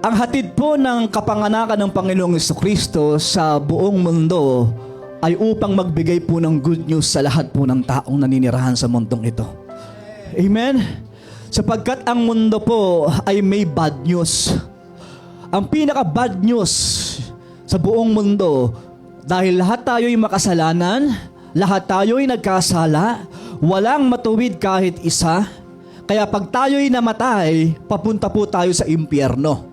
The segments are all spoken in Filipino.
Ang hatid po ng kapanganakan ng Panginoong Jesucristo sa buong mundo ay upang magbigay po ng good news sa lahat po ng taong naninirahan sa mundong ito. Amen? Sapagkat ang mundo po ay may bad news. Ang pinaka-bad news sa buong mundo, dahil lahat tayo'y makasalanan, lahat tayo'y nagkasala, walang matuwid kahit isa, kaya pag tayo'y namatay, papunta po tayo sa impyerno.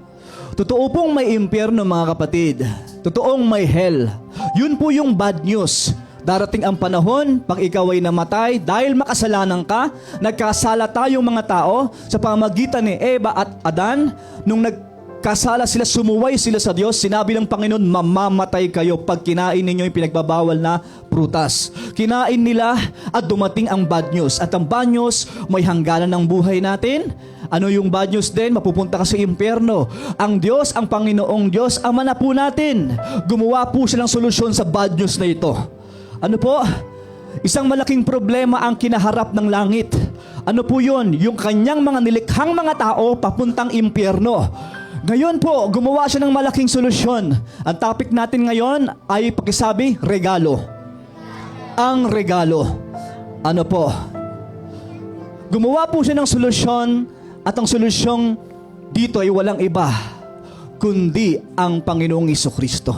Totoo pong may impyerno, mga kapatid. Totoong may hell. Yun po yung bad news. Darating ang panahon, pag ikaw ay namatay, dahil makasalanan ka, nagkasala tayong mga tao sa pamamagitan ni Eva at Adan. Nung nagkasala sila, sumuway sila sa Diyos, sinabi ng Panginoon, mamamatay kayo pag kinain ninyo yung pinagbabawal na prutas. Kinain nila at dumating ang bad news. At ang bad news, may hangganan ng buhay natin. Ano yung bad news din? Mapupunta ka sa impyerno. Ang Diyos, ang Panginoong Diyos, Ama na po natin. Gumawa po silang solusyon sa bad news na ito. Ano po? Isang malaking problema ang kinaharap ng langit. Ano po yun? Yung kanyang mga nilikhang mga tao papuntang impyerno. Ngayon po, gumawa siya ng malaking solusyon. Ang topic natin ngayon ay pakisabi, regalo. Ang regalo. Ano po? Gumawa po siya ng solusyon. At ang solusyong dito ay walang iba kundi ang Panginoong Jesucristo.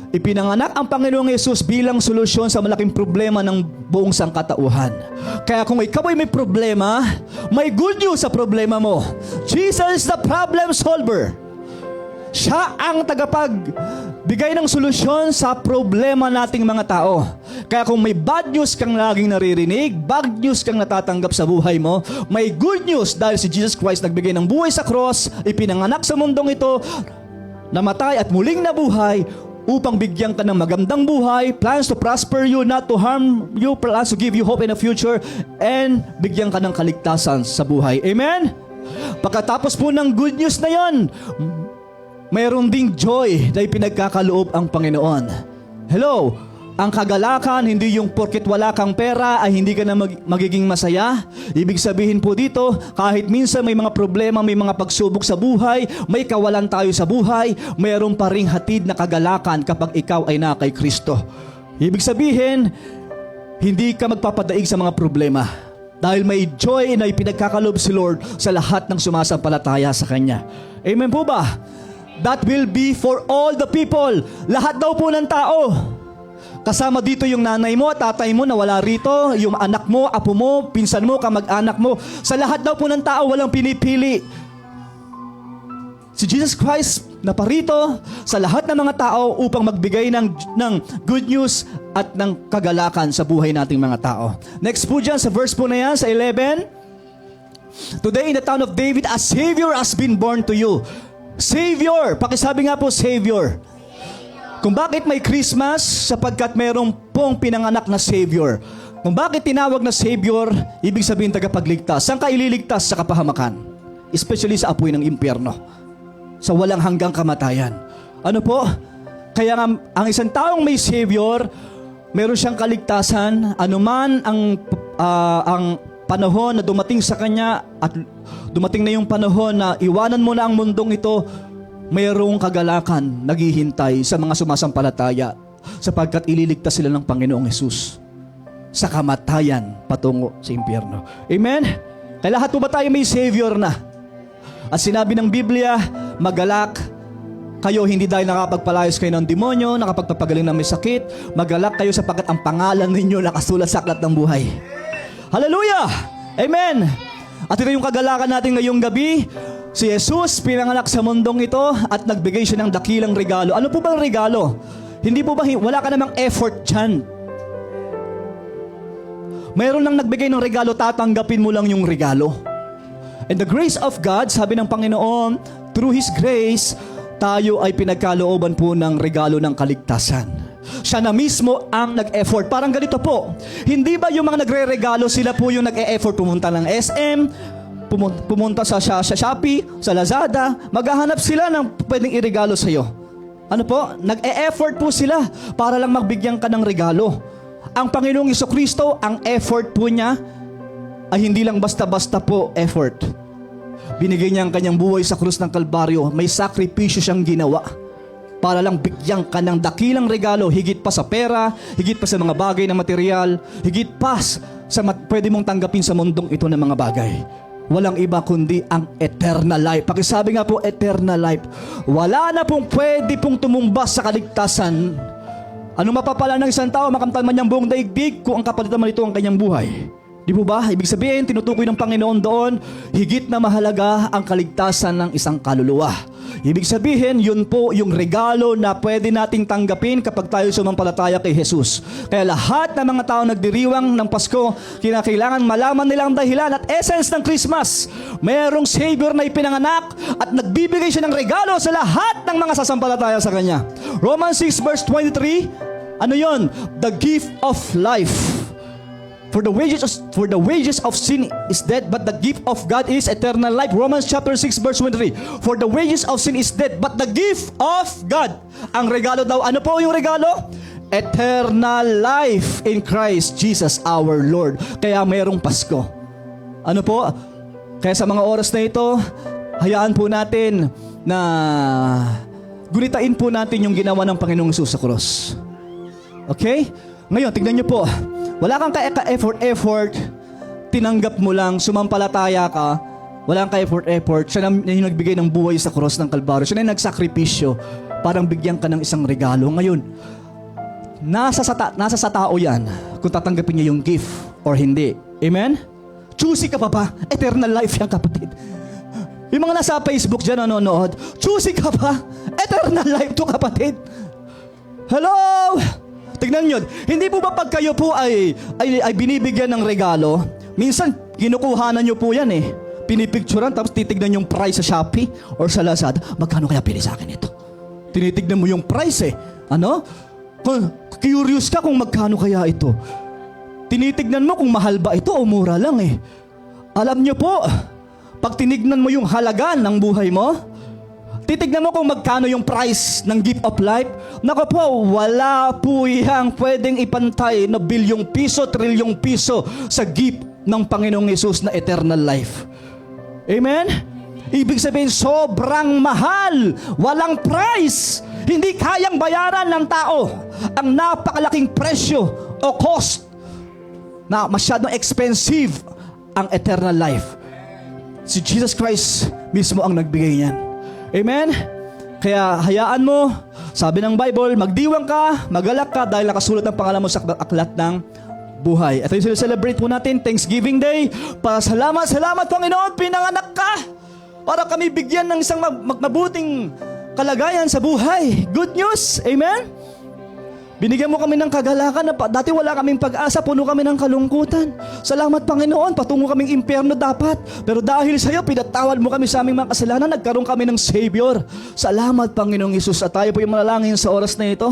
Ipinanganak ang Panginoong Jesus bilang solusyon sa malaking problema ng buong sangkatauhan. Kaya kung ikaw ay may problema, may good news sa problema mo. Jesus is the problem solver. Siya ang tagapagbigay ng solusyon sa problema nating mga tao. Kaya kung may bad news kang laging naririnig, bad news kang natatanggap sa buhay mo, may good news dahil si Jesus Christ nagbigay ng buhay sa cross, ipinanganak sa mundong ito, namatay at muling nabuhay upang bigyan ka ng magandang buhay, plans to prosper you, not to harm you, plans to give you hope in the future, and bigyan ka ng kaligtasan sa buhay. Amen? Pagkatapos po ng good news na yon, mayroon ding joy na ipinagkakaloob ang Panginoon. Hello? Ang kagalakan, hindi yung porket wala kang pera ay hindi ka na magiging masaya. Ibig sabihin po dito, kahit minsan may mga problema, may mga pagsubok sa buhay, may kawalan tayo sa buhay, mayroon pa ring hatid na kagalakan kapag ikaw ay na kay Kristo. Ibig sabihin, hindi ka magpapadaig sa mga problema. Dahil may joy na ipinagkakaloob si Lord sa lahat ng sumasampalataya sa Kanya. Amen po ba? That will be for all the people. Lahat daw po ng tao. Kasama dito yung nanay mo, tatay mo na wala rito, yung anak mo, apo mo, pinsan mo, kamag-anak mo. Sa lahat daw po ng tao, walang pinipili. Si Jesus Christ na parito sa lahat ng mga tao upang magbigay ng good news at ng kagalakan sa buhay nating mga tao. Next po dyan, sa verse po na yan, sa 11. Today in the town of David, a Savior has been born to you. Savior! Pakisabi nga po, Savior. Kung bakit may Christmas? Sapagkat mayroong pong pinanganak na Savior. Kung bakit tinawag na Savior, ibig sabihin tagapagligtas. Saan ka ililigtas? Sa kapahamakan. Especially sa apoy ng impyerno. Sa walang hanggang kamatayan. Ano po? Kaya nga, ang isang taong may Savior, meron siyang kaligtasan, anuman ang panahon na dumating sa kanya at dumating na yung panahon na iwanan mo na ang mundong ito, mayroong kagalakan naghihintay sa mga sumasampalataya sapagkat ililigtas sila ng Panginoong Jesus sa kamatayan patungo sa impyerno. Amen? Kaya lahat po ba tayo may Savior na? At sinabi ng Biblia, magalak kayo hindi dahil nakapagpalayas kayo ng demonyo, nakapagpapagaling ng may sakit, magalak kayo sapagkat ang pangalan ninyo nakasulat sa aklat ng buhay. Hallelujah! Amen! At ito yung kagalakan natin ngayong gabi. Si Jesus pinanganak sa mundong ito at nagbigay siya ng dakilang regalo. Ano po bang regalo? Hindi po ba, wala ka namang effort dyan. Mayroon lang nagbigay ng regalo, tatanggapin mo lang yung regalo. And the grace of God, sabi ng Panginoon, through His grace, tayo ay pinagkalooban po ng regalo ng kaligtasan. Siya na mismo ang nag-effort. Parang ganito po. Hindi ba yung mga nagre-regalo, sila po yung nag-e-effort pumunta ng SM, pumunta sa Shopee, sa Lazada, maghahanap sila ng pwedeng iregalo sa iyo. Ano po? Nag-e-effort po sila para lang magbigyan ka ng regalo. Ang Panginoong Jesucristo, ang effort po niya ay hindi lang basta-basta po effort. Binigay niya ang kanyang buhay sa krus ng Kalbaryo. May sakripisyo siyang ginawa para lang bigyan ka ng dakilang regalo, higit pa sa pera, higit pa sa mga bagay na material, higit pa sa pwede mong tanggapin sa mundong ito ng mga bagay. Walang iba kundi ang eternal life. Pakisabi nga po, eternal life. Wala na pong pwede pong tumumbas sa kaligtasan. Anong mapapala ng isang tao, makamtan man niyang buong daigdig kung ang kapalitan man ito ang kanyang buhay? Di po ba? Ibig sabihin, tinutukoy ng Panginoon doon, higit na mahalaga ang kaligtasan ng isang kaluluwa. Ibig sabihin, yun po yung regalo na pwede nating tanggapin kapag tayo sumampalataya kay Jesus. Kaya lahat ng mga tao nagdiriwang ng Pasko, kinakailangan malaman nilang dahilan at essence ng Christmas. Mayroong Savior na ipinanganak at nagbibigay siya ng regalo sa lahat ng mga sasampalataya sa Kanya. Romans 6 verse 23, ano yun? The gift of life. For the wages of sin is death, but the gift of God is eternal life. Romans chapter 6 verse 23. For the wages of sin is death, but the gift of God. Ang regalo daw, ano po yung regalo? Eternal life in Christ Jesus our Lord. Kaya mayroong Pasko. Ano po? Kaya sa mga oras na ito, hayaan po natin na gunitain po natin yung ginawa ng Panginoong Hesus sa krus. Okay? Ngayon, tignan niyo po. Wala kang ka-effort, tinanggap mo lang, sumampalataya ka, wala kang ka-effort, siya na yung nagbigay ng buhay sa cross ng Kalbaryo, siya na yung nagsakripisyo, parang bigyan ka ng isang regalo. Ngayon, nasa sa tao yan, kung tatanggapin niya yung gift or hindi. Amen? Choosy ka pa ba? Eternal life yan, kapatid. Yung mga nasa Facebook dyan, nanonood, choosy ka pa? Eternal life to, kapatid. Hello? Tignan nyo, hindi po ba pag kayo po ay binibigyan ng regalo, minsan kinukuhanan nyo po yan pinipicturean tapos titignan yung price sa Shopee or sa Lazada, magkano kaya pili sa akin ito? Tinitignan mo yung price ano? Curious ka kung magkano kaya ito. Tinitignan mo kung mahal ba ito o mura lang Alam nyo po, pag tinignan mo yung halaga ng buhay mo, titignan mo kung magkano yung price ng gift of life. Naku po, wala po yang pwedeng ipantay na bilyong piso, trilyong piso sa gift ng Panginoong Hesus na eternal life. Amen? Ibig sabihin, sobrang mahal. Walang price. Hindi kayang bayaran ng tao ang napakalaking presyo o cost na masyadong expensive ang eternal life. Si Jesus Christ mismo ang nagbigay niyan. Amen? Kaya hayaan mo, sabi ng Bible, magdiwang ka, magalak ka dahil nakasulat ang pangalan mo sa aklat ng buhay. Ito yung celebrate po natin, Thanksgiving Day. Para salamat Panginoon, pinanganak ka para kami bigyan ng isang mabuting kalagayan sa buhay. Good news, amen? Binigyan mo kami ng kagalakan na dati wala kaming pag-asa, puno kami ng kalungkutan. Salamat Panginoon, patungo kaming impyerno dapat. Pero dahil sa iyo, pinatawad mo kami sa aming mga kasalanan, nagkaroon kami ng Savior. Salamat Panginoong Hesus. At tayo po yung manalangin sa oras na ito.